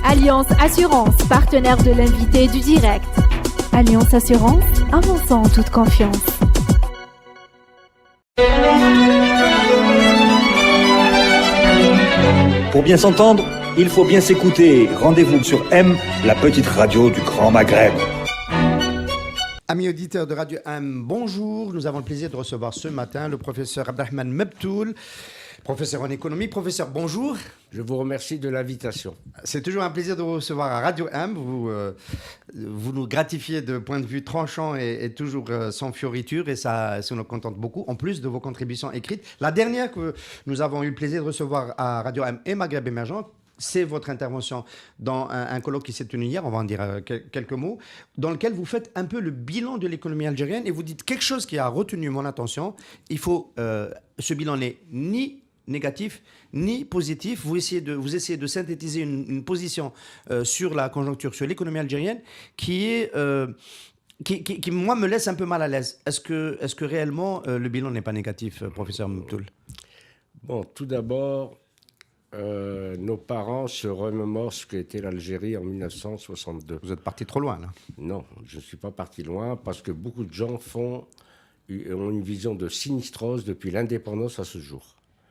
Alliance Assurance, partenaire de l'invité du direct. Alliance Assurance, avançons en toute confiance. Pour bien s'entendre, il faut bien s'écouter. Rendez-vous sur M, la petite radio du Grand Maghreb. Amis auditeurs de Radio M, bonjour. Nous avons le plaisir de recevoir ce matin le professeur Abdelrahman Mebtoul, professeur en économie. Professeur, bonjour. Je vous remercie de l'invitation. C'est toujours un plaisir de vous recevoir à Radio M. Vous nous gratifiez de points de vue tranchants et toujours sans fioriture, et ça nous contente beaucoup, en plus de vos contributions écrites. La dernière que nous avons eu le plaisir de recevoir à Radio M et Maghreb Émergent, c'est votre intervention dans un colloque qui s'est tenu hier, on va en dire quelques mots, dans lequel vous faites un peu le bilan de l'économie algérienne et vous dites quelque chose qui a retenu mon attention. Ce bilan n'est ni négatif ni positif. Vous essayez de synthétiser une position sur la conjoncture, sur l'économie algérienne qui moi, me laisse un peu mal à l'aise. Est-ce que réellement le bilan n'est pas négatif, professeur Mebtoul ? Bon, tout d'abord, nos parents se remémorent ce qu'était l'Algérie en 1962. Vous êtes parti trop loin, là. Non, je ne suis pas parti loin parce que beaucoup de gens ont une vision de sinistrose depuis l'indépendance à ce jour.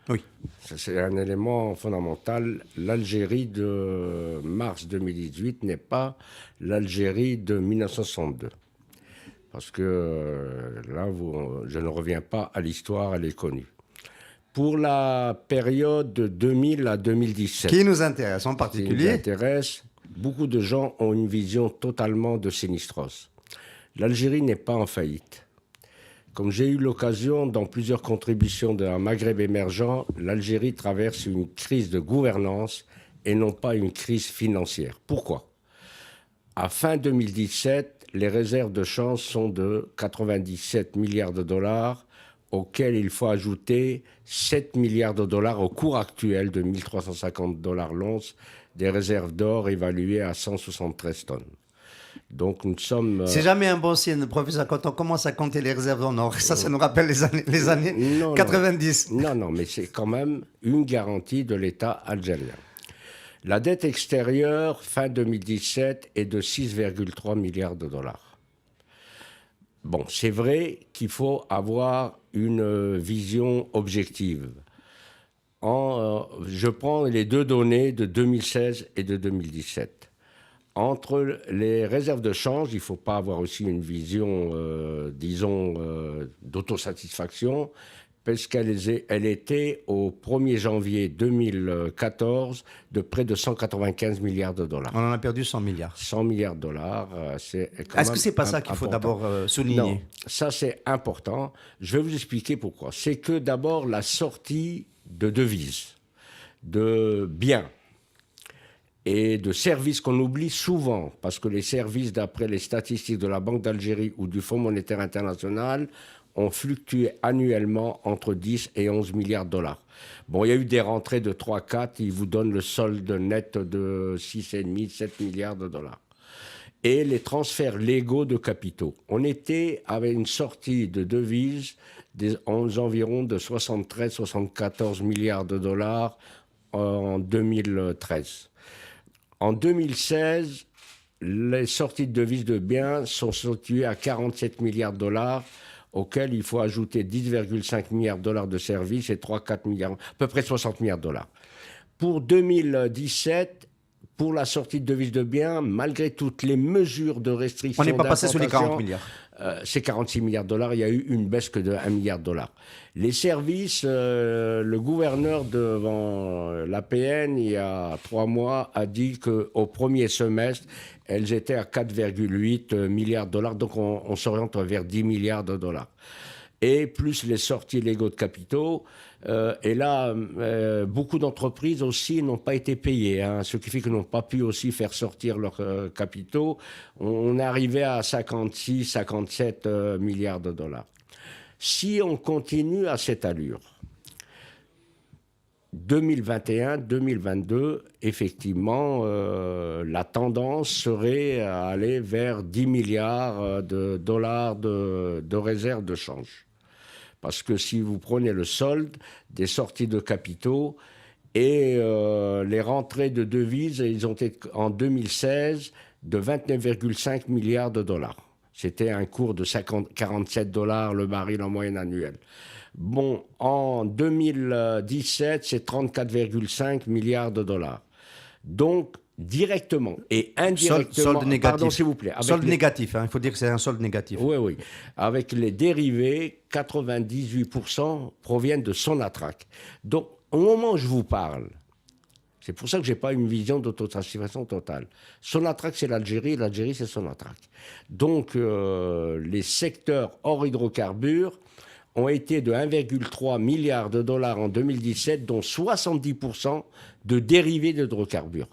Oui. C'est un élément fondamental. L'Algérie de mars 2018 n'est pas l'Algérie de 1962. Parce que là, je ne reviens pas à l'histoire, elle est connue. Pour la période de 2000 à 2017. Qui nous intéresse en particulier. Beaucoup de gens ont une vision totalement de sinistrose. L'Algérie n'est pas en faillite. Comme j'ai eu l'occasion, dans plusieurs contributions d'un Maghreb émergent, l'Algérie traverse une crise de gouvernance et non pas une crise financière. Pourquoi ? À fin 2017, les réserves de change sont de 97 milliards de dollars, auxquels il faut ajouter 7 milliards de dollars au cours actuel de 1350 dollars l'once, des réserves d'or évaluées à 173 tonnes. Donc nous sommes... C'est jamais un bon signe, professeur, quand on commence à compter les réserves en or. Ça nous rappelle les années 90. Non, mais c'est quand même une garantie de l'État algérien. La dette extérieure, fin 2017, est de 6,3 milliards de dollars. Bon, c'est vrai qu'il faut avoir une vision objective. Je prends les deux données de 2016 et de 2017. Entre les réserves de change, il ne faut pas avoir aussi une vision, d'autosatisfaction, parce qu'elle était au 1er janvier 2014 de près de 195 milliards de dollars. On en a perdu 100 milliards. 100 milliards de dollars, c'est quand même... Est-ce que ce n'est pas ça qu'il faut d'abord souligner ? Non, ça c'est important. Je vais vous expliquer pourquoi. C'est que d'abord la sortie de devises, de biens, et de services qu'on oublie souvent, parce que les services, d'après les statistiques de la Banque d'Algérie ou du Fonds monétaire international, ont fluctué annuellement entre 10 et 11 milliards de dollars. Bon, il y a eu des rentrées de 3-4, ils vous donnent le solde net de 6,5-7 milliards de dollars. Et les transferts légaux de capitaux. On était avec une sortie de devises aux environs de 73-74 milliards de dollars en 2013. En 2016, les sorties de devises de biens sont situées à 47 milliards de dollars, auxquels il faut ajouter 10,5 milliards de dollars de services et 3-4 milliards, à peu près 60 milliards de dollars. Pour 2017, pour la sortie de devises de biens, malgré toutes les mesures de restriction... On n'est pas passé sous les 40 milliards. C'est 46 milliards de dollars, il y a eu une baisse que de 1 milliard de dollars. Les services, le gouverneur devant l'APN, il y a 3 mois, a dit qu'au premier semestre, elles étaient à 4,8 milliards de dollars, donc on s'oriente vers 10 milliards de dollars. Et plus les sorties légaux de capitaux, et là, beaucoup d'entreprises aussi n'ont pas été payées, hein, ce qui fait qu'ils n'ont pas pu aussi faire sortir leurs capitaux. On est arrivé à 56-57 milliards de dollars. Si on continue à cette allure, 2021-2022, effectivement, la tendance serait à aller vers 10 milliards de dollars de réserves de change. Parce que si vous prenez le solde des sorties de capitaux Et les rentrées de devises, ils ont été en 2016 de 29,5 milliards de dollars. C'était un cours de 47 dollars le baril en moyenne annuelle. Bon, en 2017, c'est 34,5 milliards de dollars. Donc, directement et indirectement... Solde négatif. Pardon, s'il vous plaît. Solde négatif, il faut dire que c'est un solde négatif. Oui, oui. Avec les dérivés, 98% proviennent de Sonatrach. Donc, au moment où je vous parle, c'est pour ça que je n'ai pas une vision d'autosatisfaction totale. Sonatrach, c'est l'Algérie, l'Algérie, c'est Sonatrach. Donc, les secteurs hors hydrocarbures ont été de 1,3 milliard de dollars en 2017, dont 70% de dérivés d'hydrocarbures.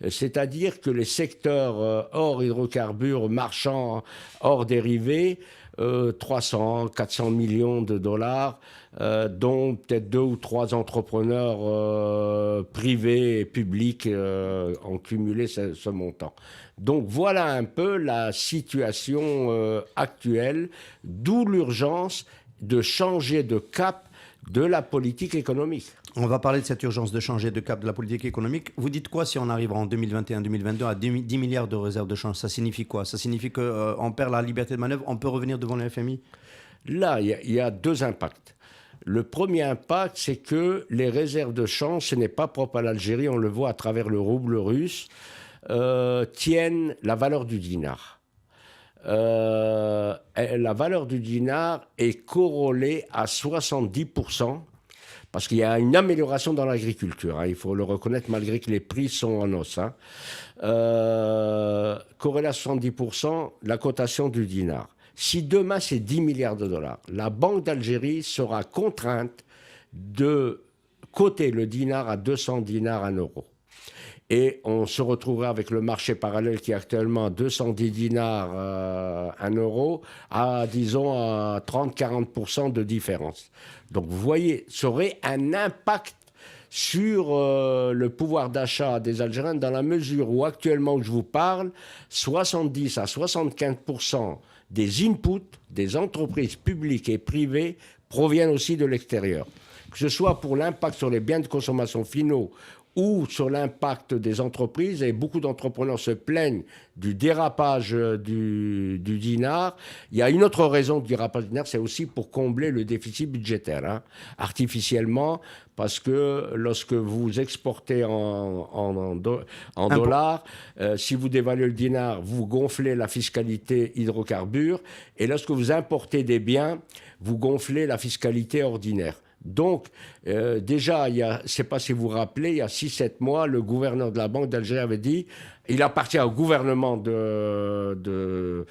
C'est-à-dire que les secteurs hors hydrocarbures, marchands, hors dérivés, 300, 400 millions de dollars, dont peut-être 2 ou 3 entrepreneurs privés et publics ont cumulé ce montant. Donc voilà un peu la situation actuelle, d'où l'urgence de changer de cap de la politique économique. On va parler de cette urgence de changer de cap de la politique économique. Vous dites quoi si on arrive en 2021-2022 à 10 milliards de réserves de change? Ça signifie quoi? Ça signifie qu'on perd la liberté de manœuvre, on peut revenir devant le FMI? Là, il y a 2 impacts. Le premier impact, c'est que les réserves de change, ce n'est pas propre à l'Algérie, on le voit à travers le rouble russe, tiennent la valeur du dinar. La valeur du dinar est corrélée à 70%, parce qu'il y a une amélioration dans l'agriculture, il faut le reconnaître, malgré que les prix sont en hausse. Corrélée à 70%, la cotation du dinar. Si demain c'est 10 milliards de dollars, la Banque d'Algérie sera contrainte de coter le dinar à 200 dinars à 1 euro. Et on se retrouvera avec le marché parallèle qui est actuellement à 210 dinars 1 euro, à disons à 30-40% de différence. Donc vous voyez, ça aurait un impact sur le pouvoir d'achat des Algériens dans la mesure où actuellement où je vous parle, 70 à 75% des inputs des entreprises publiques et privées proviennent aussi de l'extérieur. Que ce soit pour l'impact sur les biens de consommation finaux ou sur l'impact des entreprises, et beaucoup d'entrepreneurs se plaignent du dérapage du dinar. Il y a une autre raison du dérapage du dinar, c'est aussi pour combler le déficit budgétaire, artificiellement, parce que lorsque vous exportez en dollars, si vous dévaluez le dinar, vous gonflez la fiscalité hydrocarbures, et lorsque vous importez des biens, vous gonflez la fiscalité ordinaire. Donc, déjà, je ne sais pas si vous vous rappelez, il y a 6-7 mois, le gouverneur de la Banque d'Algérie avait dit il appartient au gouvernement de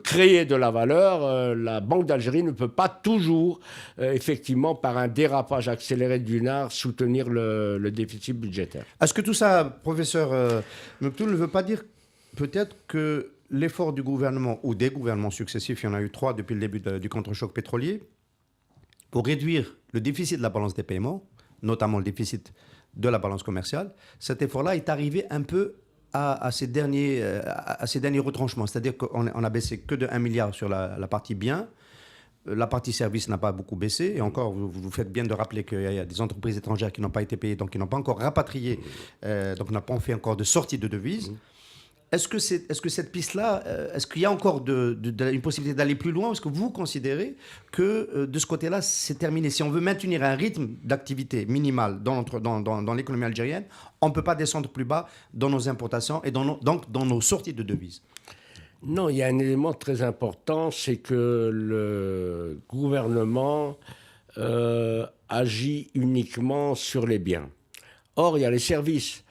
créer de la valeur. La Banque d'Algérie ne peut pas toujours, effectivement, par un dérapage accéléré du dinar, soutenir le déficit budgétaire. Est-ce que tout ça, professeur Mektoul, ne veut pas dire peut-être que l'effort du gouvernement ou des gouvernements successifs, il y en a eu 3 depuis le début du contre-choc pétrolier, pour réduire le déficit de la balance des paiements, notamment le déficit de la balance commerciale, cet effort-là est arrivé un peu à ces derniers retranchements. C'est-à-dire qu'on a baissé que de 1 milliard sur la partie biens. La partie service n'a pas beaucoup baissé. Et encore, vous faites bien de rappeler qu'il y a des entreprises étrangères qui n'ont pas été payées, donc qui n'ont pas encore rapatrié, donc on n'a pas fait encore de sortie de devises. Est-ce que cette piste-là, est-ce qu'il y a encore une possibilité d'aller plus loin? Est-ce que vous considérez que de ce côté-là, c'est terminé? Si on veut maintenir un rythme d'activité minimal dans l'économie algérienne, on ne peut pas descendre plus bas dans nos importations et donc dans nos sorties de devises. Non, il y a un élément très important, c'est que le gouvernement agit uniquement sur les biens. Or, il y a les services.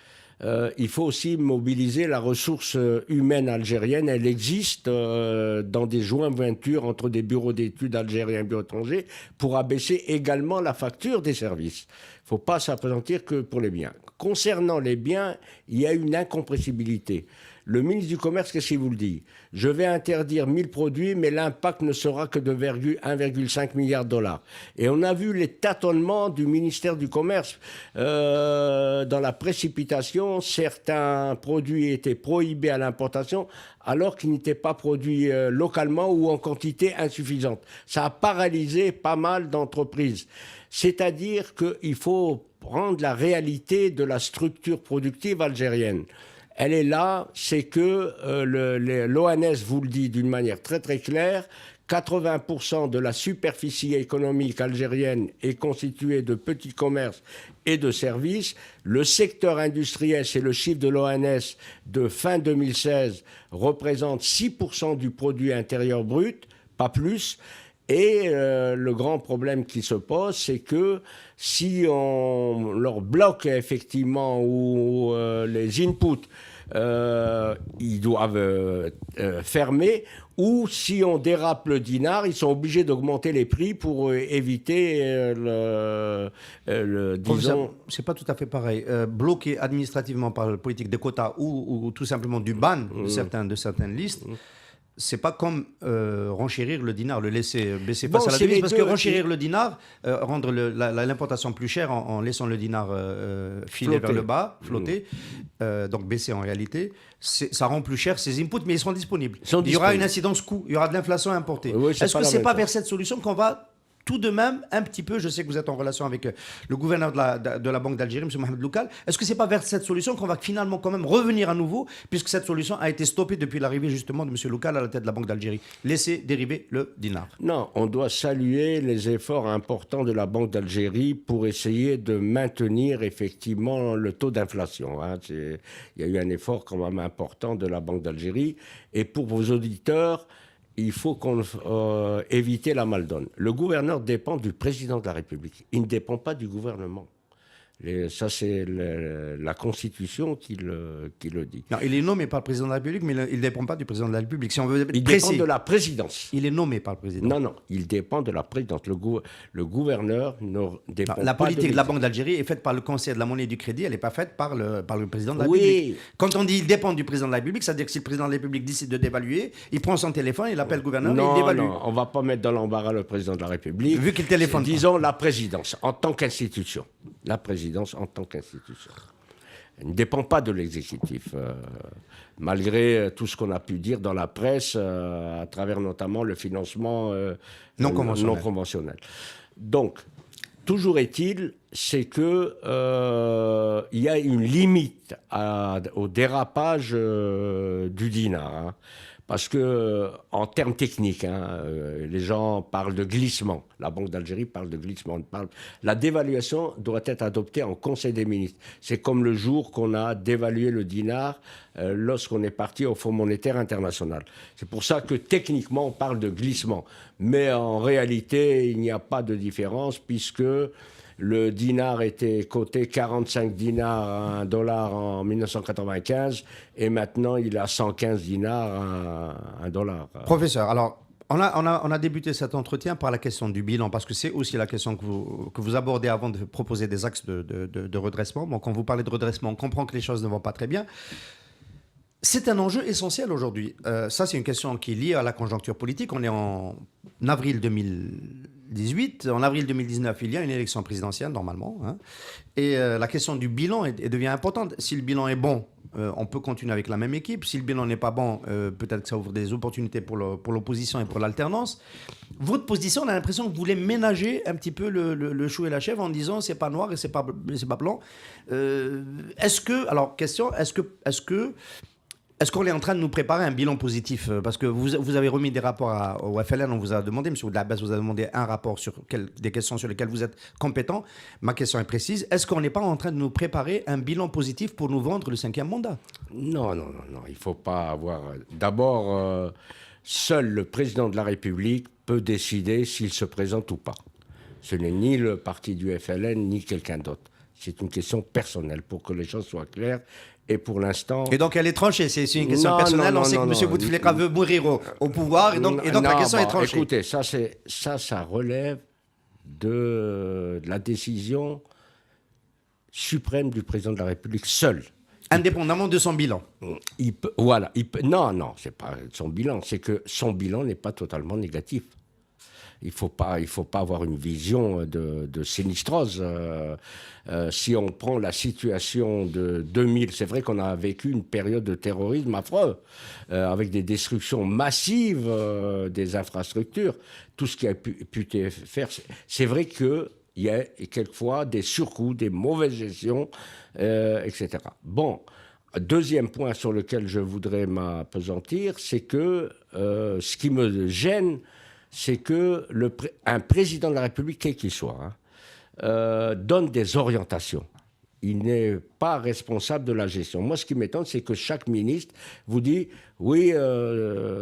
Il faut aussi mobiliser la ressource humaine algérienne. Elle existe dans des jointures entre des bureaux d'études algériens et bureaux étrangers pour abaisser également la facture des services. Il ne faut pas s'appesantir que pour les biens. Concernant les biens, il y a une incompressibilité. Le ministre du Commerce, qu'est-ce qu'il vous le dit? Je vais interdire 1000 produits, mais l'impact ne sera que de 1,5 milliard de dollars. Et on a vu les tâtonnements du ministère du Commerce. Dans la précipitation, certains produits étaient prohibés à l'importation alors qu'ils n'étaient pas produits localement ou en quantité insuffisante. Ça a paralysé pas mal d'entreprises. C'est-à-dire qu'il faut prendre la réalité de la structure productive algérienne. Elle est là, c'est que l'ONS vous le dit d'une manière très très claire, 80% de la superficie économique algérienne est constituée de petits commerces et de services. Le secteur industriel, c'est le chiffre de l'ONS de fin 2016, représente 6% du produit intérieur brut, pas plus. Et le grand problème qui se pose, c'est que si on leur bloque effectivement ou les inputs, ils doivent fermer, ou si on dérape le dinar, ils sont obligés d'augmenter les prix pour éviter disons... C'est pas tout à fait pareil. Bloqué administrativement par la politique des quotas ou tout simplement du ban de certaines listes, c'est pas comme renchérir le dinar, le laisser baisser face à la devise, parce que renchérir le dinar, rendre l'importation plus chère en laissant le dinar filer vers le bas, flotter, donc baisser en réalité, ça rend plus cher ces inputs, mais ils seront disponibles. Il y aura une incidence coût, il y aura de l'inflation importée. Oui, est-ce que c'est pas vers cette solution qu'on va tout de même, un petit peu, je sais que vous êtes en relation avec le gouverneur de la Banque d'Algérie, M. Mohamed Loukal, est-ce que c'est pas vers cette solution qu'on va finalement quand même revenir à nouveau, puisque cette solution a été stoppée depuis l'arrivée justement de M. Loukal à la tête de la Banque d'Algérie, laisser dériver le dinar? Non, on doit saluer les efforts importants de la Banque d'Algérie pour essayer de maintenir effectivement le taux d'inflation. Il y a eu un effort quand même important de la Banque d'Algérie. Et pour vos auditeurs, il faut éviter la maldonne. Le gouverneur dépend du président de la République. Il ne dépend pas du gouvernement. Ça, c'est la Constitution qui le dit. Non, il est nommé par le président de la République, mais il ne dépend pas du président de la République. Si on veut il dépend de la présidence. Il est nommé par le président. Non, il dépend de la présidence. Le gouverneur ne dépend pas la politique de la Banque d'Algérie est faite par le Conseil de la monnaie et du crédit, elle n'est pas faite par le président de la République. Quand on dit il dépend du président de la République, ça veut dire que si le président de la République décide de dévaluer, il prend son téléphone, il appelle le gouverneur et il dévalue. Non, on ne va pas mettre dans l'embarras le président de la République. Vu qu'il téléphone. Disons la présidence en tant qu'institution. La présidence en tant qu'institution. Elle ne dépend pas de l'exécutif, malgré tout ce qu'on a pu dire dans la presse, à travers notamment le financement non conventionnel. Donc, toujours est-il, c'est que il y a une limite au dérapage du dinar. Parce que, en termes techniques, les gens parlent de glissement. La Banque d'Algérie parle de glissement. La dévaluation doit être adoptée en Conseil des ministres. C'est comme le jour qu'on a dévalué le dinar lorsqu'on est parti au Fonds monétaire international. C'est pour ça que, techniquement, on parle de glissement. Mais en réalité, il n'y a pas de différence puisque le dinar était coté 45 dinars à $1 en 1995 et maintenant il a 115 dinars à $1. Professeur, alors on a débuté cet entretien par la question du bilan parce que c'est aussi la question que vous abordez avant de proposer des axes de redressement. Bon, quand vous parlez de redressement, on comprend que les choses ne vont pas très bien. C'est un enjeu essentiel aujourd'hui. Ça, c'est une question qui est liée à la conjoncture politique. On est en avril 2018. En avril 2019, il y a une élection présidentielle, normalement. Et la question du bilan devient importante. Si le bilan est bon, on peut continuer avec la même équipe. Si le bilan n'est pas bon, peut-être que ça ouvre des opportunités pour l'opposition et pour l'alternance. Votre position, on a l'impression que vous voulez ménager un petit peu le chou et la chèvre en disant c'est pas noir et c'est pas blanc. Est-ce qu'on est en train de nous préparer un bilan positif? Parce que vous avez remis des rapports au FLN, on vous a demandé, M. Oudlabès vous a demandé un rapport sur des questions sur lesquelles vous êtes compétent. Ma question est précise. Est-ce qu'on n'est pas en train de nous préparer un bilan positif pour nous vendre le 5e mandat? Non. Il ne faut pas avoir... D'abord, seul le président de la République peut décider s'il se présente ou pas. Ce n'est ni le parti du FLN, ni quelqu'un d'autre. C'est une question personnelle, pour que les choses soient claires. Et pour l'instant... Et donc elle est tranchée, c'est une question personnelle. On sait que M. Bouteflika veut mourir au pouvoir, et donc la question est tranchée. Écoutez, ça relève de la décision suprême du président de la République seul. Indépendamment de son bilan. Non, c'est pas son bilan, c'est que son bilan n'est pas totalement négatif. Il faut pas avoir une vision de sinistrose. Si on prend la situation de 2000, c'est vrai qu'on a vécu une période de terrorisme affreux, avec des destructions massives des infrastructures, tout ce qui a pu être fait. C'est vrai que il y a quelquefois des surcoûts, des mauvaises gestions, etc. Bon, deuxième point sur lequel je voudrais m'appesantir, c'est que ce qui me gêne, c'est que un président de la République, quel qu'il soit, donne des orientations. Il n'est pas responsable de la gestion. Moi, ce qui m'étonne, c'est que chaque ministre vous dit « Oui,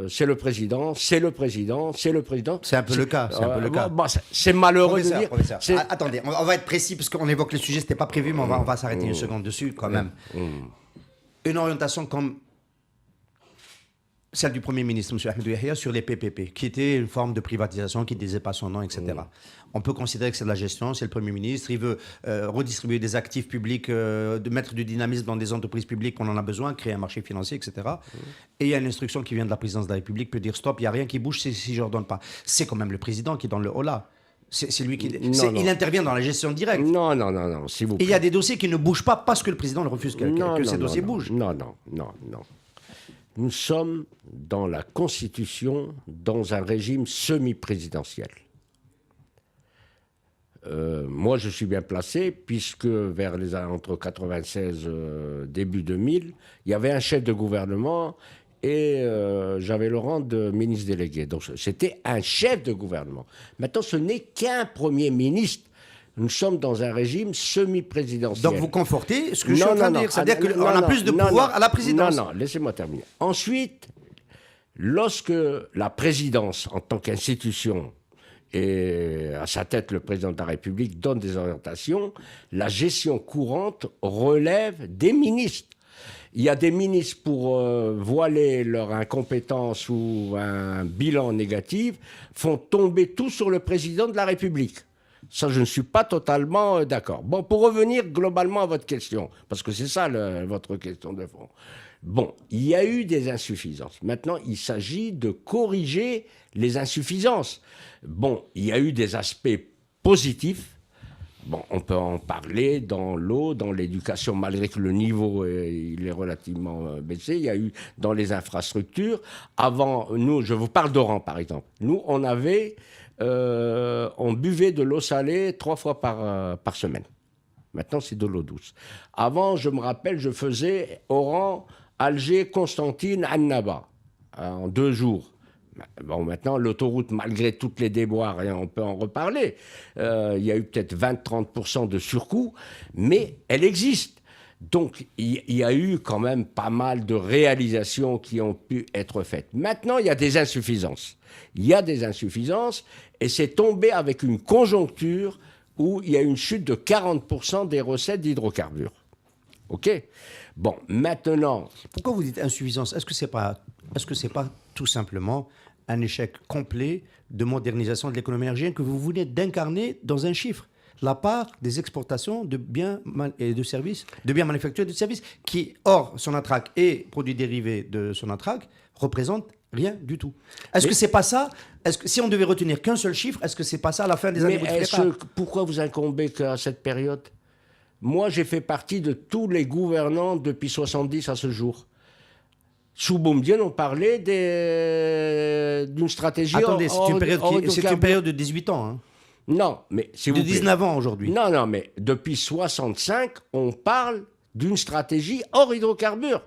c'est le président, c'est le président, c'est le président ». C'est un peu le cas. C'est malheureux de dire... Attendez, on va être précis, parce qu'on évoque le sujet, ce n'était pas prévu, mais on va s'arrêter une seconde dessus quand même. Une orientation comme celle du Premier ministre, M. Ahmed Yahya, sur les PPP, qui était une forme de privatisation, qui ne disait pas son nom, etc. On peut considérer que c'est de la gestion, c'est le Premier ministre, il veut redistribuer des actifs publics, de mettre du dynamisme dans des entreprises publiques qu'on en a besoin, créer un marché financier, etc. Et il y a une instruction qui vient de la présidence de la République, peut dire stop, il n'y a rien qui bouge si je ne redonne pas. C'est quand même le président qui donne le holà. C'est lui qui... Il intervient dans la gestion directe. Non, s'il vous plaît. Et il y a des dossiers qui ne bougent pas parce que le président refuse que ces dossiers bougent. Non. Nous sommes dans la Constitution, dans un régime semi-présidentiel. Moi, je suis bien placé, puisque entre 96 début 2000, il y avait un chef de gouvernement et j'avais le rang de ministre délégué. Donc, c'était un chef de gouvernement. Maintenant, ce n'est qu'un Premier ministre. Nous sommes dans un régime semi-présidentiel. Donc vous confortez ce que je suis en train de dire. C'est-à-dire qu'on a plus de pouvoir à la présidence. Non, laissez-moi terminer. Ensuite, lorsque la présidence, en tant qu'institution, et à sa tête le président de la République, donne des orientations, la gestion courante relève des ministres. Il y a des ministres pour voiler leur incompétence ou un bilan négatif, font tomber tout sur le président de la République. Ça, je ne suis pas totalement d'accord. Bon, pour revenir globalement à votre question, parce que c'est ça votre question de fond. Bon, il y a eu des insuffisances. Maintenant, il s'agit de corriger les insuffisances. Bon, il y a eu des aspects positifs. Bon, on peut en parler dans l'eau, dans l'éducation, malgré que le niveau il est relativement baissé. Il y a eu dans les infrastructures. Avant, nous, je vous parle d'Oran, par exemple. Nous, on buvait de l'eau salée 3 fois par semaine. Maintenant, c'est de l'eau douce. Avant, je me rappelle, je faisais Oran, Alger, Constantine, Annaba, en 2 jours. Bon, maintenant, l'autoroute, malgré toutes les déboires, et on peut en reparler, il y a eu peut-être 20-30% de surcoût, mais elle existe. Donc, il y a eu quand même pas mal de réalisations qui ont pu être faites. Maintenant, il y a des insuffisances. Et c'est tombé avec une conjoncture où il y a une chute de 40% des recettes d'hydrocarbures. OK ? Bon, maintenant... Pourquoi vous dites insuffisance ? Est-ce que c'est pas tout simplement un échec complet de modernisation de l'économie énergétique que vous venez d'incarner dans un chiffre ? La part des exportations de biens et de services, de biens manufacturés et de services, qui, hors Sonatrach et produits dérivés de Sonatrach, représentent rien du tout. Est-ce que c'est pas ça ? Est-ce que si on devait retenir qu'un seul chiffre, est-ce que c'est pas ça à la fin des années ? Pourquoi vous incombez qu'à cette période ? Moi, j'ai fait partie de tous les gouvernants depuis 70 à ce jour. Sous Boumedienne, on parlait d'une stratégie... Attendez, c'est une période de 18 ans, hein. Non, mais s'il vous plaît. De 19 ans aujourd'hui. Non, mais depuis 65, on parle d'une stratégie hors hydrocarbures.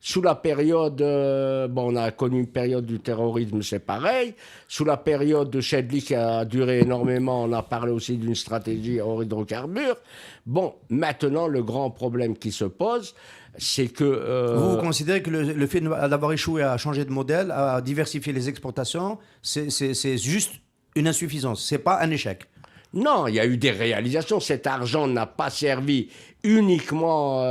Sous la période, on a connu une période du terrorisme, c'est pareil. Sous la période de Chedli qui a duré énormément, on a parlé aussi d'une stratégie hors hydrocarbures. Bon, maintenant, le grand problème qui se pose, c'est que... Vous considérez que le fait d'avoir échoué à changer de modèle, à diversifier les exportations, c'est juste une insuffisance, c'est pas un échec? Non, il y a eu des réalisations. Cet argent n'a pas servi uniquement...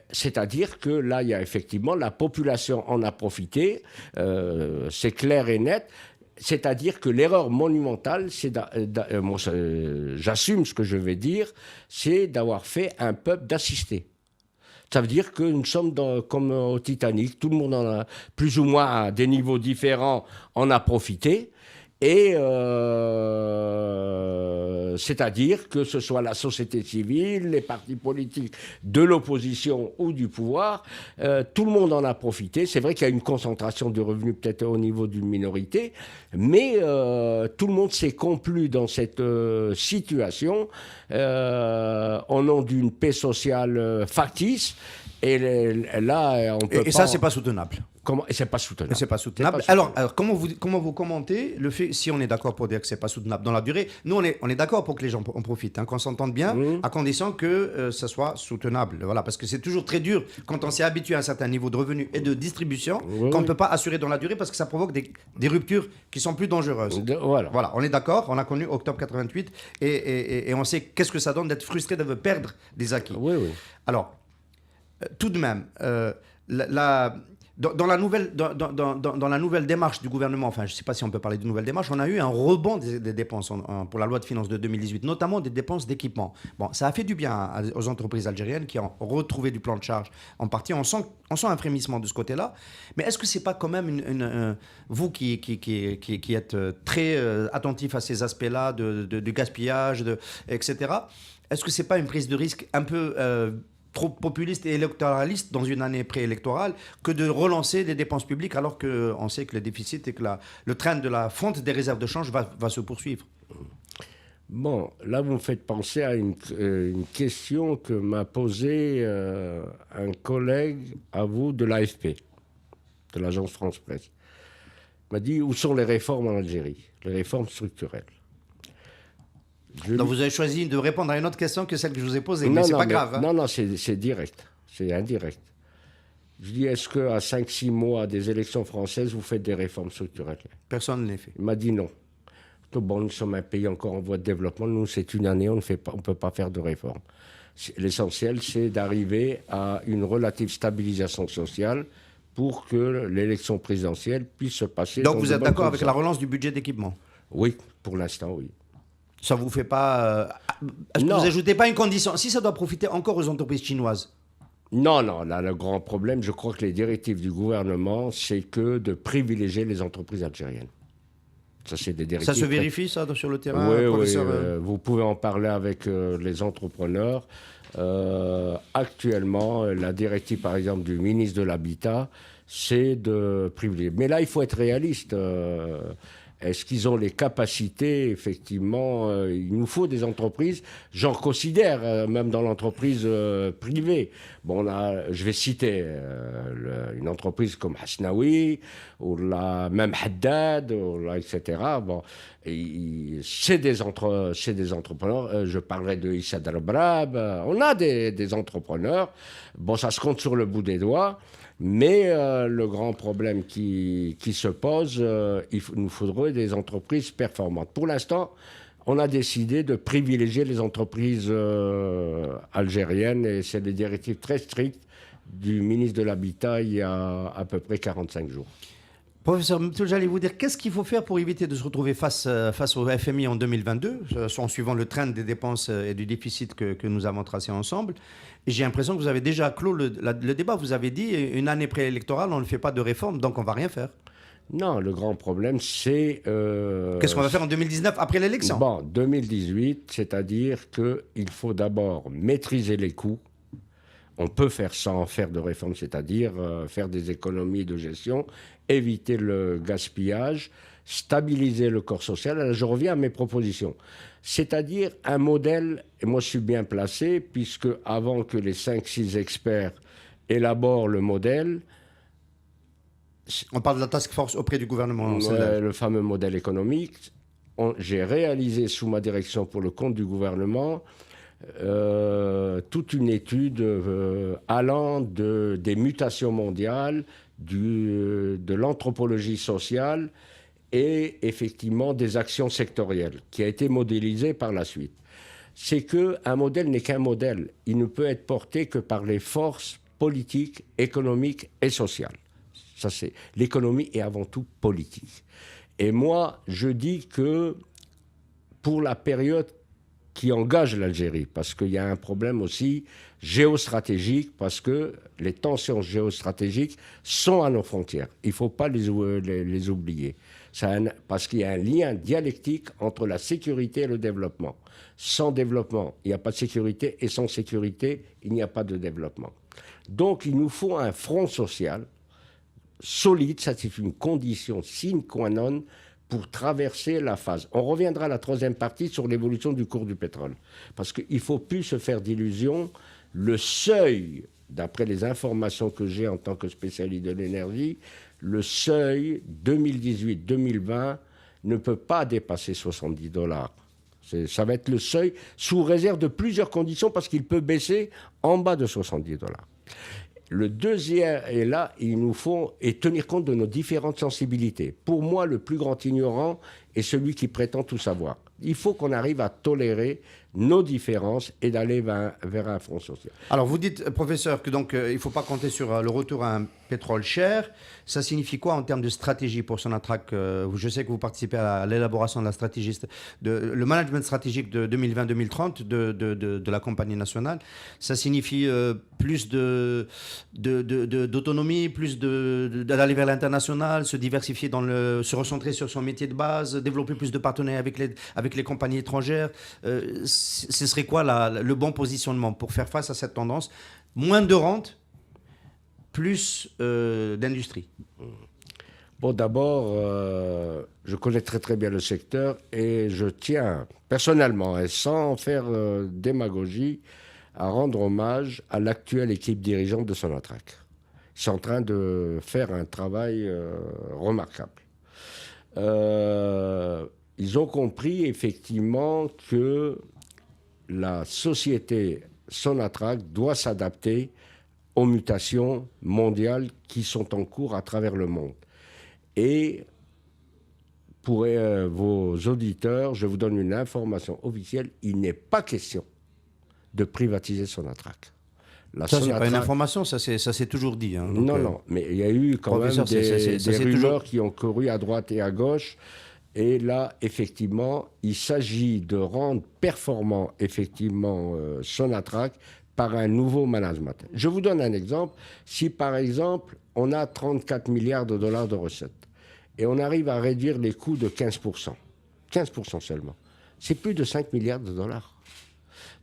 c'est-à-dire que là, il y a effectivement, la population en a profité, c'est clair et net. C'est-à-dire que l'erreur monumentale, j'assume ce que je vais dire, c'est d'avoir fait un peuple d'assistés. Ça veut dire que nous sommes comme au Titanic, tout le monde en a plus ou moins à des niveaux différents, en a profité. Et c'est-à-dire que ce soit la société civile, les partis politiques de l'opposition ou du pouvoir, tout le monde en a profité. C'est vrai qu'il y a une concentration de revenus peut-être au niveau d'une minorité, mais tout le monde s'est complu dans cette situation au nom d'une paix sociale factice. Et là, on peut Et ça, c'est pas soutenable. Et c'est pas soutenable. C'est pas soutenable. Alors, comment vous commentez le fait, si on est d'accord pour dire que c'est pas soutenable dans la durée, nous on est d'accord pour que les gens en profitent, qu'on s'entende bien, à condition que ça soit soutenable. Voilà, parce que c'est toujours très dur quand on s'est habitué à un certain niveau de revenus et de distribution, qu'on ne peut pas assurer dans la durée parce que ça provoque des ruptures qui sont plus dangereuses. Voilà, on est d'accord, on a connu octobre 88 et on sait qu'est-ce que ça donne d'être frustré, de perdre des acquis. Alors, tout de même, dans la nouvelle démarche du gouvernement, enfin je ne sais pas si on peut parler de nouvelle démarche, on a eu un rebond des dépenses pour la loi de finances de 2018, notamment des dépenses d'équipement. Bon, ça a fait du bien aux entreprises algériennes qui ont retrouvé du plan de charge en partie. On sent un frémissement de ce côté-là. Mais est-ce que ce n'est pas quand même, vous qui êtes très attentif à ces aspects-là, de gaspillage, etc., est-ce que ce n'est pas une prise de risque un peu trop populiste et électoraliste dans une année préélectorale que de relancer des dépenses publiques alors qu'on sait que le déficit et que le train de la fonte des réserves de change va se poursuivre? Bon, là vous me faites penser à une question que m'a posée un collègue à vous de l'AFP, de l'agence France Presse. Il m'a dit, où sont les réformes en Algérie, les réformes structurelles? Donc vous avez choisi de répondre à une autre question que celle que je vous ai posée, mais c'est pas grave. Non, c'est direct, c'est indirect. Je dis, est-ce qu'à 5-6 mois des élections françaises, vous faites des réformes structurelles? Personne ne les fait. Il m'a dit non. Bon, nous sommes un pays encore en voie de développement, nous c'est une année, on ne peut pas faire de réformes. L'essentiel, c'est d'arriver à une relative stabilisation sociale pour que l'élection présidentielle puisse se passer. Donc vous êtes d'accord avec la relance du budget d'équipement? Oui, pour l'instant, oui. Ça vous fait pas... Est-ce que vous n'ajoutez pas une condition? Si ça doit profiter encore aux entreprises chinoises? Non, là, le grand problème, je crois que les directives du gouvernement, c'est que de privilégier les entreprises algériennes. Ça, c'est des directives. Ça se vérifie, ça, sur le terrain, oui, professeur? Vous pouvez en parler avec les entrepreneurs. Actuellement, la directive, par exemple, du ministre de l'Habitat, c'est de privilégier. Mais là, il faut être réaliste. Est-ce qu'ils ont les capacités? Effectivement, il nous faut des entreprises. J'en considère, même dans l'entreprise privée. Bon, je vais citer une entreprise comme Hasnaoui, ou même Haddad, etc. Bon, c'est des entrepreneurs. Je parlerai de Issa Darbrab. On a des entrepreneurs. Bon, ça se compte sur le bout des doigts. Mais le grand problème qui se pose, il nous faudrait des entreprises performantes. Pour l'instant, on a décidé de privilégier les entreprises algériennes et c'est des directives très strictes du ministre de l'Habitat il y a à peu près 45 jours. Professeur Mtoul, j'allais vous dire, qu'est-ce qu'il faut faire pour éviter de se retrouver face au FMI en 2022, en suivant le train des dépenses et du déficit que nous avons tracé ensemble? Et j'ai l'impression que vous avez déjà clos le débat. Vous avez dit, une année préélectorale, on ne fait pas de réforme, donc on ne va rien faire. Non, le grand problème, c'est... Qu'est-ce qu'on va faire en 2019, après l'élection? Bon, 2018, c'est-à-dire qu'il faut d'abord maîtriser les coûts. On peut faire sans faire de réforme, c'est-à-dire faire des économies de gestion, éviter le gaspillage, stabiliser le corps social. Alors, je reviens à mes propositions. C'est-à-dire un modèle, et moi je suis bien placé, puisque avant que les 5-6 experts élaborent le modèle... On parle de la task force auprès du gouvernement. Le fameux modèle économique. J'ai réalisé sous ma direction pour le compte du gouvernement toute une étude allant des mutations mondiales, de l'anthropologie sociale et effectivement des actions sectorielles, qui a été modélisée par la suite. C'est qu'un modèle n'est qu'un modèle. Il ne peut être porté que par les forces politiques, économiques et sociales. Ça, c'est l'économie est avant tout politique. Et moi, je dis que pour la période qui engage l'Algérie, parce qu'il y a un problème aussi géostratégique, parce que les tensions géostratégiques sont à nos frontières. Il ne faut pas les oublier. Parce qu'il y a un lien dialectique entre la sécurité et le développement. Sans développement, il n'y a pas de sécurité, et sans sécurité, il n'y a pas de développement. Donc, il nous faut un front social solide, ça c'est une condition sine qua non pour traverser la phase. On reviendra à la troisième partie sur l'évolution du cours du pétrole. Parce qu'il ne faut plus se faire d'illusions. Le seuil, d'après les informations que j'ai en tant que spécialiste de l'énergie, le seuil 2018-2020 ne peut pas dépasser $70. Ça va être le seuil sous réserve de plusieurs conditions parce qu'il peut baisser en bas de $70. Le deuxième est là, il nous faut tenir compte de nos différentes sensibilités. Pour moi, le plus grand ignorant est celui qui prétend tout savoir. Il faut qu'on arrive à tolérer nos différences et d'aller vers un front social. Alors, vous dites, professeur, que donc il ne faut pas compter sur le retour à un pétrole cher. Ça signifie quoi en termes de stratégie pour Sonatrach? Je sais que vous participez à l'élaboration de la stratégie, le management stratégique de 2020-2030 de la compagnie nationale. Ça signifie plus d'autonomie, plus d'aller vers l'international, se diversifier, se recentrer sur son métier de base, développer plus de partenariats avec les compagnies étrangères. Ce serait quoi le bon positionnement pour faire face à cette tendance? Moins de rente, plus d'industrie. Bon, d'abord, je connais très très bien le secteur et je tiens personnellement, et sans faire démagogie, à rendre hommage à l'actuelle équipe dirigeante de Sonatrach. Ils sont en train de faire un travail remarquable. Ils ont compris effectivement que la société Sonatrach doit s'adapter aux mutations mondiales qui sont en cours à travers le monde. Et pour vos auditeurs, je vous donne une information officielle, il n'est pas question de privatiser Sonatrach. Ça, c'est pas une information, ça s'est toujours dit. Hein, donc, non, mais il y a eu quand même des rumeurs qui ont couru à droite et à gauche. Et là, effectivement, il s'agit de rendre performant, effectivement, Sonatrach par un nouveau management. Je vous donne un exemple. Si, par exemple, on a 34 milliards de dollars de recettes et on arrive à réduire les coûts de 15%, 15% seulement, c'est plus de 5 milliards de dollars.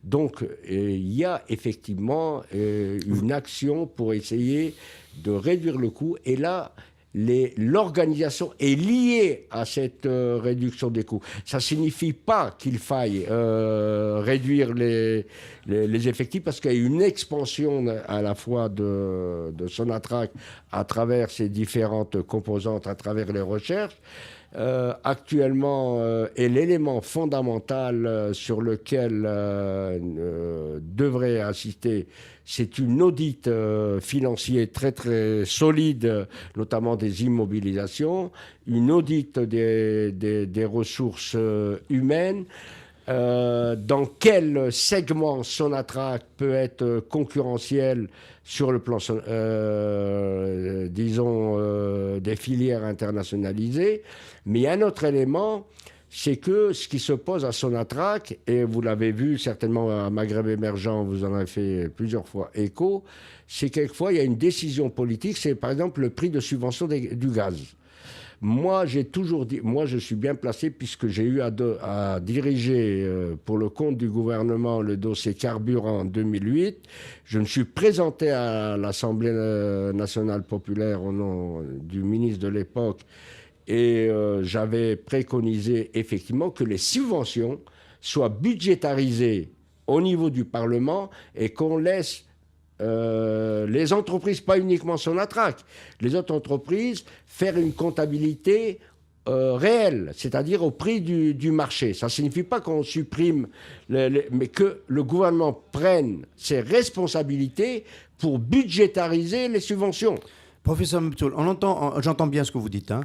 Donc, il y a effectivement une action pour essayer de réduire le coût. Et là, l'organisation est liée à cette réduction des coûts. Ça ne signifie pas qu'il faille réduire les effectifs parce qu'il y a une expansion à la fois de Sonatrach à travers ses différentes composantes, à travers les recherches. Actuellement, est l'élément fondamental sur lequel devrait assister, c'est une audit financier très très solide, notamment des immobilisations, une audit des ressources humaines, dans quel segment Sonatrach peut être concurrentiel sur le plan, disons, des filières internationalisées. Mais il y a un autre élément, c'est que ce qui se pose à Sonatrach, et vous l'avez vu certainement à Maghreb émergent, vous en avez fait plusieurs fois écho, c'est quelquefois il y a une décision politique, c'est par exemple le prix de subvention du gaz. Moi, j'ai toujours dit, moi je suis bien placé puisque j'ai eu à diriger pour le compte du gouvernement le dossier carburant en 2008. Je me suis présenté à l'Assemblée nationale populaire au nom du ministre de l'époque et j'avais préconisé effectivement que les subventions soient budgétarisées au niveau du Parlement et qu'on laisse les entreprises, pas uniquement Sonatrach, les autres entreprises, faire une comptabilité réelle, c'est-à-dire au prix du marché. Ça ne signifie pas qu'on supprime, mais que le gouvernement prenne ses responsabilités pour budgétariser les subventions. Professeur Meptoul, j'entends bien ce que vous dites. Hein.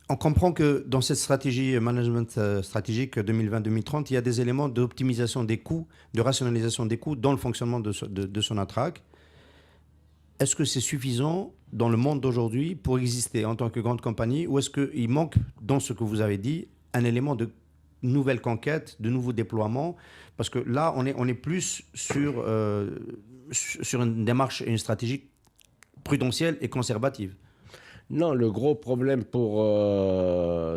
On comprend que dans cette stratégie, management stratégique 2020-2030, il y a des éléments d'optimisation des coûts, de rationalisation des coûts dans le fonctionnement de Sonatrach. Est-ce que c'est suffisant dans le monde d'aujourd'hui pour exister en tant que grande compagnie ou est-ce qu'il manque, dans ce que vous avez dit, un élément de nouvelle conquête, de nouveaux déploiements? Parce que là, on est plus sur une démarche et une stratégie prudentielle et conservative. Non, le gros problème pour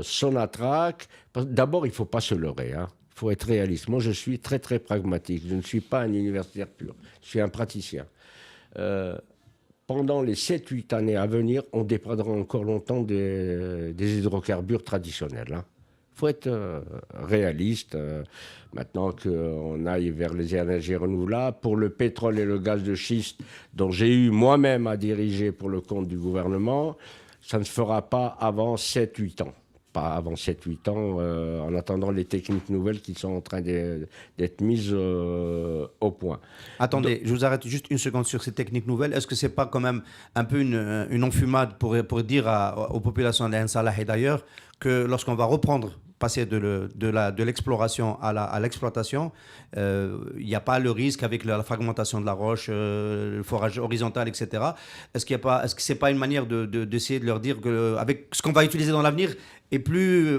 Sonatrach, d'abord, il ne faut pas se leurrer. Il faut être réaliste. Moi, je suis très, très pragmatique. Je ne suis pas un universitaire pur. Je suis un praticien. Pendant les 7-8 années à venir, on dépendra encore longtemps des hydrocarbures traditionnels. Il faut être réaliste. Maintenant qu'on aille vers les énergies renouvelables, pour le pétrole et le gaz de schiste, dont j'ai eu moi-même à diriger pour le compte du gouvernement, ça ne se fera pas avant 7-8 ans. Pas avant 7-8 ans, en attendant les techniques nouvelles qui sont en train d'être mises au point. Attendez, je vous arrête juste une seconde sur ces techniques nouvelles. Est-ce que ce n'est pas quand même un peu une enfumade pour dire aux populations d'Ain Salah et d'ailleurs que lorsqu'on va reprendre, passer de l'exploration à l'exploitation, il n'y a pas le risque avec la fragmentation de la roche, le forage horizontal, etc. Est-ce que ce n'est pas une manière d'essayer de leur dire qu'avec ce qu'on va utiliser dans l'avenir est plus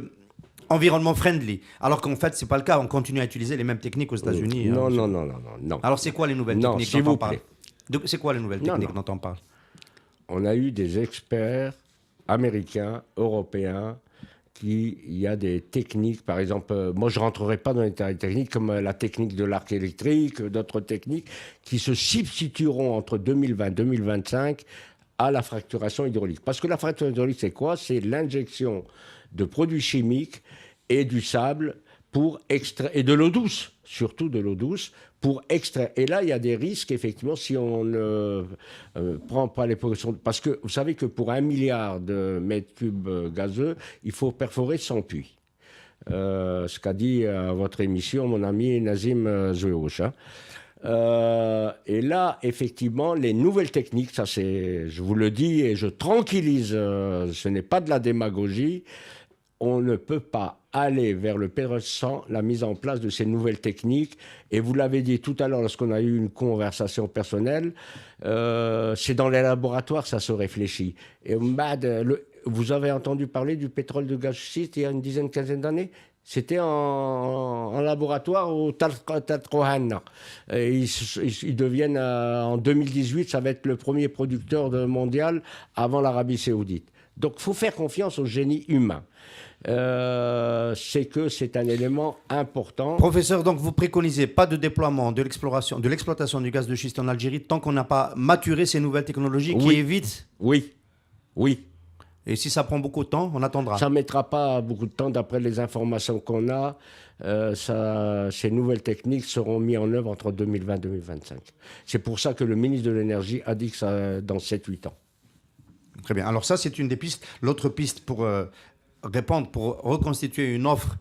environnement friendly, alors qu'en fait, ce n'est pas le cas. On continue à utiliser les mêmes techniques aux États-Unis. Non. Alors, c'est quoi les nouvelles techniques dont on parle? C'est quoi les nouvelles techniques dont on parle? On a eu des experts américains, européens, il y a des techniques, par exemple, moi je ne rentrerai pas dans les détails techniques, comme la technique de l'arc électrique, d'autres techniques, qui se substitueront entre 2020 et 2025 à la fracturation hydraulique. Parce que la fracturation hydraulique, c'est quoi? C'est l'injection de produits chimiques et du sable pour extraire, et de l'eau douce, surtout de l'eau douce, pour extraire. Et là, il y a des risques, effectivement, si on ne prend pas les précautions. Parce que vous savez que pour 1 milliard de mètres cubes gazeux, il faut perforer 100 puits. Ce qu'a dit à votre émission mon ami Nazim Zouéouch. Et là, effectivement, les nouvelles techniques, ça c'est, je vous le dis et je tranquillise, ce n'est pas de la démagogie. On ne peut pas aller vers le pétrole sans la mise en place de ces nouvelles techniques. Et vous l'avez dit tout à l'heure lorsqu'on a eu une conversation personnelle, c'est dans les laboratoires que ça se réfléchit. Et vous avez entendu parler du pétrole de gaz schiste il y a une dizaine, quinzaine d'années? C'était en laboratoire au Taltrohan. Ils deviennent, en 2018, ça va être le premier producteur mondial avant l'Arabie Saoudite. Donc il faut faire confiance au génie humain. C'est que c'est un élément important. Professeur, donc vous préconisez pas de déploiement de l'exploitation du gaz de schiste en Algérie tant qu'on n'a pas maturé ces nouvelles technologies qui évitent. Oui. Et si ça prend beaucoup de temps, on attendra. Ça ne mettra pas beaucoup de temps d'après les informations qu'on a. Ces nouvelles techniques seront mises en œuvre entre 2020 et 2025. C'est pour ça que le ministre de l'Énergie a dit que ça dans 7-8 ans. Très bien. Alors ça, c'est une des pistes. L'autre piste pour répondre, pour reconstituer une offre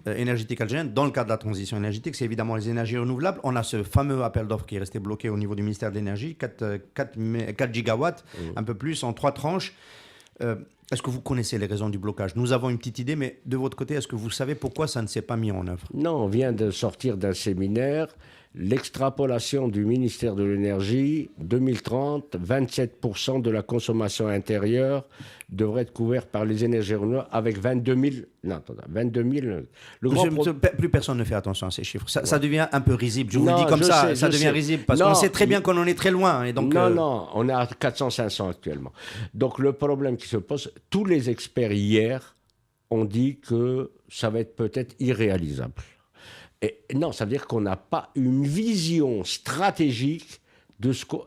énergétique algérienne dans le cadre de la transition énergétique, c'est évidemment les énergies renouvelables. On a ce fameux appel d'offres qui est resté bloqué au niveau du ministère de l'Énergie, 4 gigawatts, un peu plus, en 3 tranches. Est-ce que vous connaissez les raisons du blocage? Nous avons une petite idée, mais de votre côté, est-ce que vous savez pourquoi ça ne s'est pas mis en œuvre? Non, on vient de sortir d'un séminaire. L'extrapolation du ministère de l'Énergie, 2030, 27% de la consommation intérieure devrait être couverte par les énergies renouvelables avec 22 000... Non, attendez, 22 000... Plus personne ne fait attention à ces chiffres. Ça devient un peu risible. Je vous le dis comme ça, ça devient risible parce qu'on sait très bien qu'on en est très loin. Et donc, non, on est à 400-500 actuellement. Donc le problème qui se pose, tous les experts hier ont dit que ça va être peut-être irréalisable. Et non, ça veut dire qu'on n'a pas une vision stratégique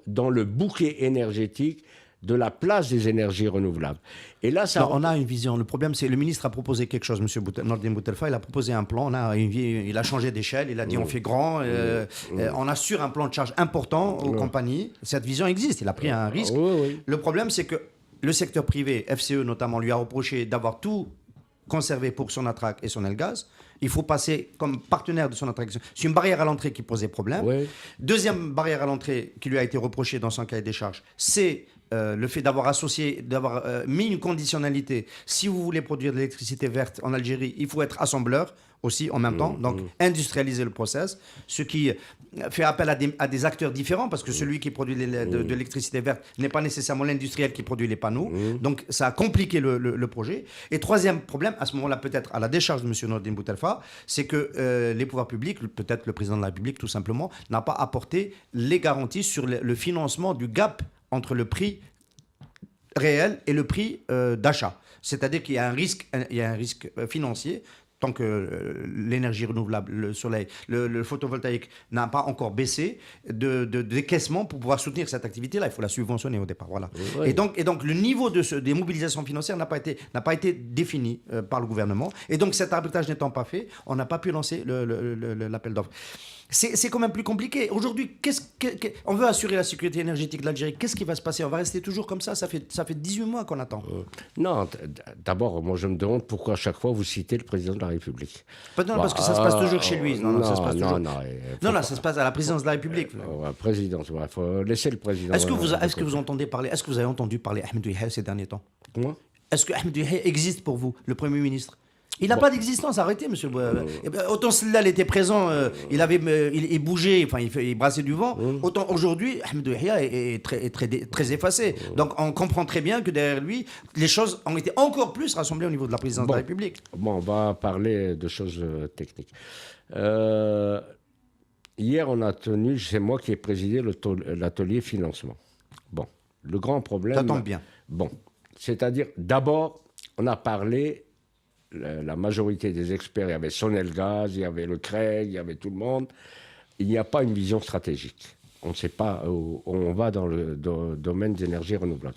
dans le bouquet énergétique de la place des énergies renouvelables. Et là, ça... Non, on a une vision. Le problème, c'est que le ministre a proposé quelque chose, M. Nordine Boutelfa, il a proposé un plan, il a changé d'échelle, il a dit on fait grand, on assure un plan de charge important aux compagnies. Cette vision existe, il a pris un risque. Le problème, c'est que le secteur privé, FCE notamment, lui a reproché d'avoir tout conservé pour Sonatrach et Sonelgaz. Il faut passer comme partenaire de Sonatrach. C'est une barrière à l'entrée qui posait problème. Deuxième barrière à l'entrée qui lui a été reprochée dans son cahier des charges, c'est le fait d'avoir mis une conditionnalité. Si vous voulez produire de l'électricité verte en Algérie, il faut être assembleur aussi en même temps, donc industrialiser le process, ce qui fait appel à des acteurs différents, parce que celui qui produit de l'électricité verte n'est pas nécessairement l'industriel qui produit les panneaux, donc ça a compliqué le projet. Et troisième problème, à ce moment-là peut-être à la décharge de M. Nordine Boutelfa, c'est que les pouvoirs publics, peut-être le président de la République tout simplement, n'a pas apporté les garanties sur le financement du gap entre le prix réel et le prix d'achat. C'est-à-dire qu'il y a un risque financier. Tant que l'énergie renouvelable, le soleil, le photovoltaïque n'a pas encore baissé de décaissement pour pouvoir soutenir cette activité-là, il faut la subventionner au départ. Voilà. Oui. Et donc le niveau des mobilisations financières n'a pas été défini par le gouvernement. Et donc cet arbitrage n'étant pas fait, on n'a pas pu lancer l'appel d'offres. C'est quand même plus compliqué. Aujourd'hui, on veut assurer la sécurité énergétique de l'Algérie. Qu'est-ce qui va se passer? On va rester toujours comme ça? Ça fait 18 mois qu'on attend. Non, d'abord, moi je me demande pourquoi à chaque fois vous citez le président de la République. Non, parce que ça se passe toujours chez lui. Non, ça se passe toujours. Non, ça se passe à la présidence de la République. Présidence, il faut laisser le président. Est-ce que vous entendez parler? Est-ce que vous avez entendu parler Ahmed Yahya ces derniers temps? Comment? Est-ce que Ahmed Yahya existe pour vous, le Premier ministre? Il n'a pas d'existence, arrêtez, monsieur. Autant celui-là, il était présent, il bougeait, enfin, il brassait du vent. Autant aujourd'hui, Ahmed Yahya est très effacé. Donc, on comprend très bien que derrière lui, les choses ont été encore plus rassemblées au niveau de la présidence de la République. Bon, on va parler de choses techniques. Hier, c'est moi qui ai présidé l'atelier financement. Bon, le grand problème... Ça tombe bien. Bon, c'est-à-dire, d'abord, on a parlé... La majorité des experts, il y avait Sonelgaz, il y avait le CREG, il y avait tout le monde. Il n'y a pas une vision stratégique. On ne sait pas où on va dans le domaine des énergies renouvelables.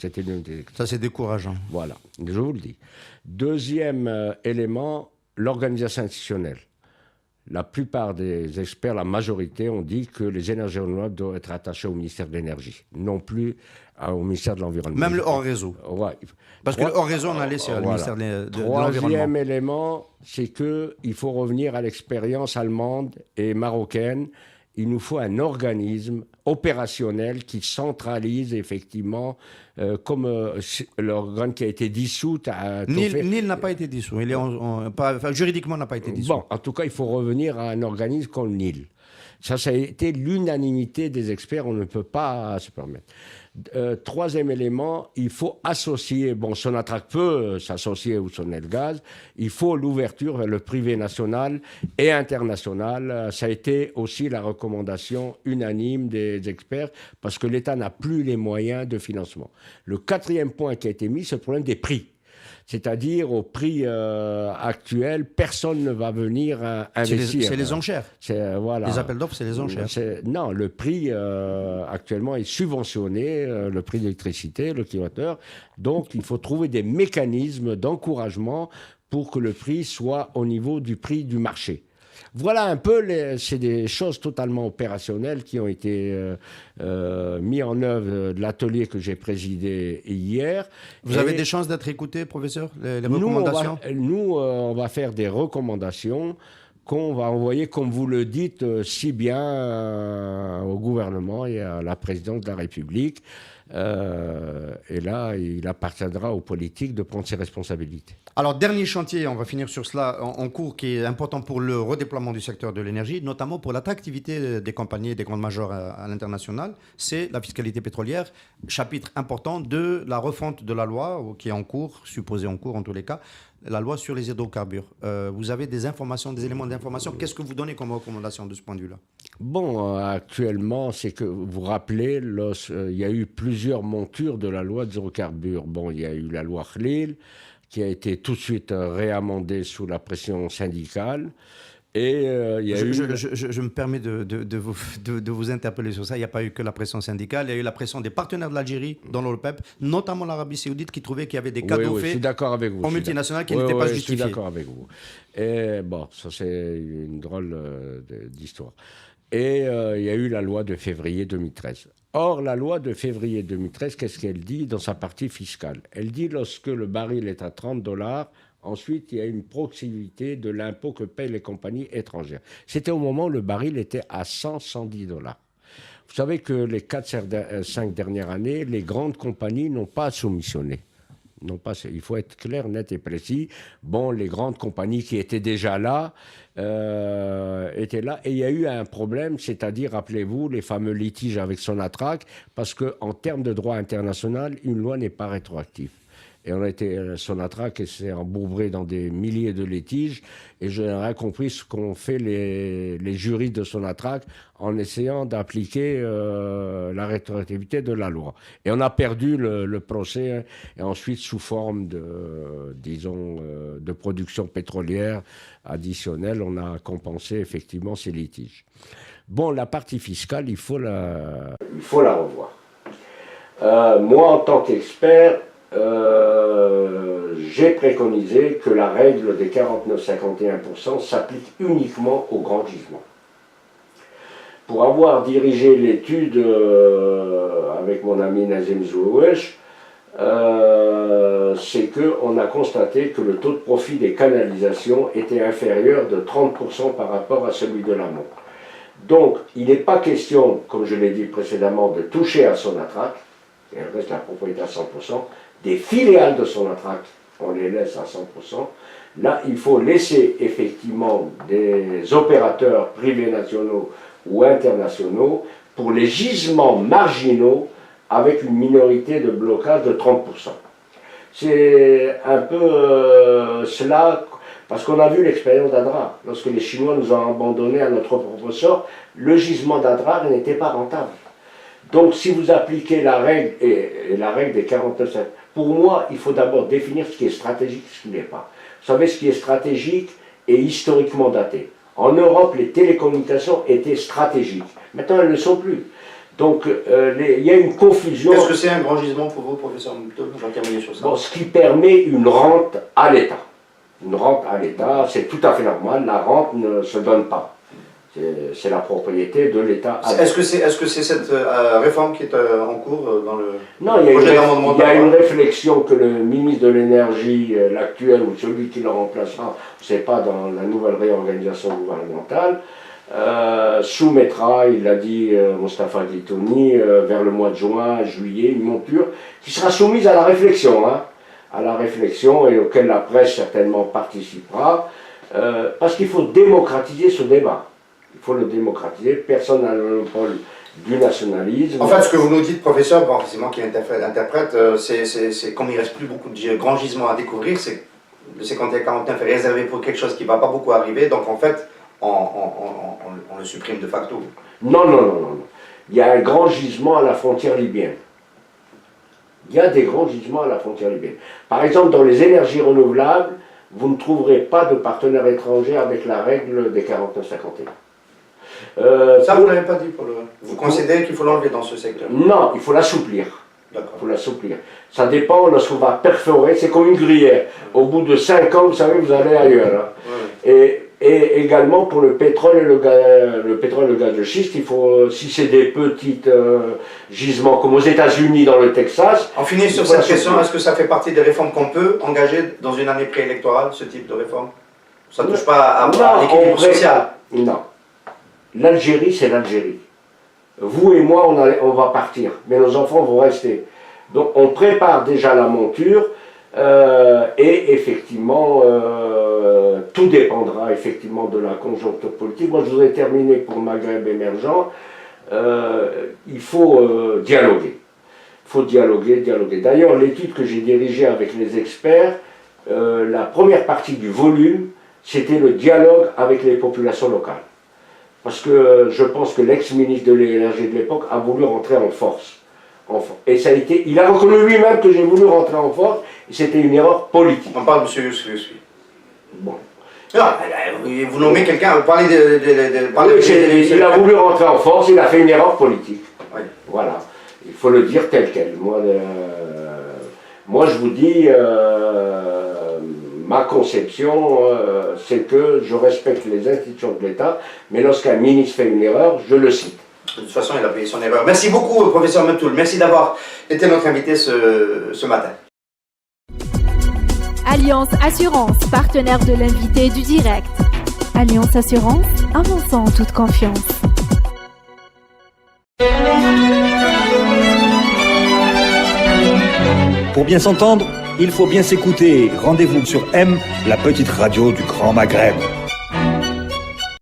Ça, c'est décourageant. Voilà, je vous le dis. Deuxième élément, l'organisation institutionnelle. La plupart des experts, la majorité, ont dit que les énergies renouvelables doivent être attachées au ministère de l'Énergie, non plus au ministère de l'Environnement. Même le hors-réseau. Ouais. Parce que le hors-réseau, on allait sur le ministère de l'Environnement. Troisième élément, c'est qu'il faut revenir à l'expérience allemande et marocaine. Il nous faut un organisme opérationnel qui centralise effectivement, comme l'organe qui a été dissous. NIL n'a pas été dissous. Juridiquement, n'a pas été dissous. Bon, en tout cas, il faut revenir à un organisme comme le NIL. Ça a été l'unanimité des experts. On ne peut pas se permettre. Troisième élément, il faut associer, Sonatrach peut s'associer au Sonelgaz, il faut l'ouverture vers le privé national et international. Ça a été aussi la recommandation unanime des experts parce que l'État n'a plus les moyens de financement. Le quatrième point qui a été mis, c'est le problème des prix. C'est-à-dire, au prix actuel, personne ne va venir investir. C'est les enchères. Voilà. Les appels d'offres, c'est les enchères. Non, le prix actuellement est subventionné, le prix de l'électricité, le kilowattheure. Donc, il faut trouver des mécanismes d'encouragement pour que le prix soit au niveau du prix du marché. Voilà un peu, c'est des choses totalement opérationnelles qui ont été mises en œuvre de l'atelier que j'ai présidé hier. Vous avez des chances d'être écouté, professeur, les recommandations? On va faire des recommandations qu'on va envoyer, comme vous le dites, si bien au gouvernement et à la présidence de la République. Et là, il appartiendra aux politiques de prendre ses responsabilités. Alors, dernier chantier, on va finir sur cela, en cours, qui est important pour le redéploiement du secteur de l'énergie, notamment pour l'attractivité des compagnies, des grandes majors à l'international, c'est la fiscalité pétrolière, chapitre important de la refonte de la loi, qui est en cours, supposée en cours en tous les cas, la loi sur les hydrocarbures. Vous avez des informations, des éléments d'information. Qu'est-ce que vous donnez comme recommandation de ce point de vue-là? Bon, actuellement, c'est que vous vous rappelez, il y a eu plusieurs montures de la loi des hydrocarbures. Bon, il y a eu la loi Khlil, qui a été tout de suite réamendée sous la pression syndicale. Et je me permets de vous interpeller sur ça. Il n'y a pas eu que la pression syndicale, il y a eu la pression des partenaires de l'Algérie dans l'OPEP, notamment l'Arabie Saoudite, qui trouvait qu'il y avait des cadeaux faits aux multinationales qui n'étaient pas justifiés. Je suis d'accord avec vous. Et bon, ça c'est une drôle d'histoire. Et il y a eu la loi de février 2013. Or, la loi de février 2013, qu'est-ce qu'elle dit dans sa partie fiscale? Elle dit lorsque le baril est à $30, ensuite, il y a une proximité de l'impôt que payent les compagnies étrangères. C'était au moment où le baril était à $110. Vous savez que les 4-5 dernières années, les grandes compagnies n'ont pas soumissionné. Il faut être clair, net et précis. Bon, les grandes compagnies qui étaient déjà là, étaient là. Et il y a eu un problème, c'est-à-dire, rappelez-vous, les fameux litiges avec Sonatrach, parce qu'en termes de droit international, une loi n'est pas rétroactive. Et on a été à Sonatrach et s'est embourbré dans des milliers de litiges. Et je n'ai rien compris ce qu'ont fait les juristes de Sonatrach en essayant d'appliquer la rétroactivité de la loi. Et on a perdu le procès, et ensuite, sous forme de production pétrolière additionnelle, on a compensé effectivement ces litiges. Bon, la partie fiscale, il faut la revoir. Moi, en tant qu'expert, j'ai préconisé que la règle des 49,51% s'applique uniquement aux grands gisements. Pour avoir dirigé l'étude avec mon ami Nazim Zououesh, c'est qu'on a constaté que le taux de profit des canalisations était inférieur de 30% par rapport à celui de l'amont. Donc, il n'est pas question, comme je l'ai dit précédemment, de toucher à Sonatrach, et elle reste la propriété à 100%, des filiales de Sonatrach, on les laisse à 100%. Là, il faut laisser effectivement des opérateurs privés nationaux ou internationaux pour les gisements marginaux avec une minorité de blocage de 30%. C'est un peu cela, parce qu'on a vu l'expérience d'Adrar. Lorsque les Chinois nous ont abandonnés à notre propre sort, le gisement d'Adrar n'était pas rentable. Donc si vous appliquez la règle, et la règle des 49, pour moi, il faut d'abord définir ce qui est stratégique et ce qui n'est pas. Vous savez, ce qui est stratégique est historiquement daté. En Europe, les télécommunications étaient stratégiques. Maintenant, elles ne le sont plus. Donc, il y a une confusion. Est-ce que c'est un grand gisement pour vous, professeur Moutol? On va terminer sur ça. Bon, ce qui permet une rente à l'État. Une rente à l'État, c'est tout à fait normal. La rente ne se donne pas. C'est la propriété de l'État. Est-ce que c'est cette réforme qui est en cours dans le Non, il y a une réflexion que le ministre de l'Énergie, l'actuel ou celui qui le remplacera, je ne sais pas, dans la nouvelle réorganisation gouvernementale, soumettra, il l'a dit Mostafa Glitouni, vers le mois de juin, juillet, une monture qui sera soumise à la réflexion, et auquel la presse certainement participera, parce qu'il faut démocratiser ce débat. Il faut le démocratiser, personne n'a le monopole du nationalisme. En fait, ce que vous nous dites, professeur, bon, c'est moi qui interprète, c'est comme il ne reste plus beaucoup de grands gisements à découvrir, c'est le 51-49 est réservé pour quelque chose qui ne va pas beaucoup arriver, donc en fait, on le supprime de facto. Non. Il y a un grand gisement à la frontière libyenne. Il y a des grands gisements à la frontière libyenne. Par exemple, dans les énergies renouvelables, vous ne trouverez pas de partenaires étrangers avec la règle des 49-51. Ça, vous ne l'avez pas dit pour le... Vous considérez qu'il faut l'enlever dans ce secteur? Non, il faut l'assouplir. D'accord. Il faut l'assouplir. Ça dépend lorsqu'on va perforer, c'est comme une gruyère. Au bout de 5 ans, vous savez, vous allez ailleurs. Et également pour le pétrole et le gaz de schiste, il faut, si c'est des petits gisements comme aux États-Unis dans le Texas. On finit sur cette question, est-ce que ça fait partie des réformes qu'on peut engager dans une année préélectorale, ce type de réforme? Ça ne touche pas à l'équilibre social? Non. L'Algérie, c'est l'Algérie. Vous et moi, on va partir, mais nos enfants vont rester. Donc on prépare déjà la monture, et effectivement, tout dépendra effectivement de la conjoncture politique. Moi, je voudrais terminer pour Maghreb émergent. Il faut dialoguer. Il faut dialoguer. D'ailleurs, l'étude que j'ai dirigée avec les experts, la première partie du volume, c'était le dialogue avec les populations locales. Parce que je pense que l'ex-ministre de l'Énergie de l'époque a voulu rentrer en force. Et ça a été, il a reconnu lui-même que j'ai voulu rentrer en force, et c'était une erreur politique. On parle de M. Youssouf. Bon. Non, vous nommez quelqu'un, vous parlez il a voulu rentrer en force, il a fait une erreur politique. Oui. Voilà, il faut le dire tel quel. Moi je vous dis, ma conception, c'est que je respecte les institutions de l'État, mais lorsqu'un ministre fait une erreur, je le cite. De toute façon, il a payé son erreur. Merci beaucoup, professeur Moutol. Merci d'avoir été notre invité ce matin. Alliance Assurance, partenaire de l'invité du direct. Alliance Assurance, avançons en toute confiance. Pour bien s'entendre, il faut bien s'écouter. Rendez-vous sur M, la petite radio du Grand Maghreb.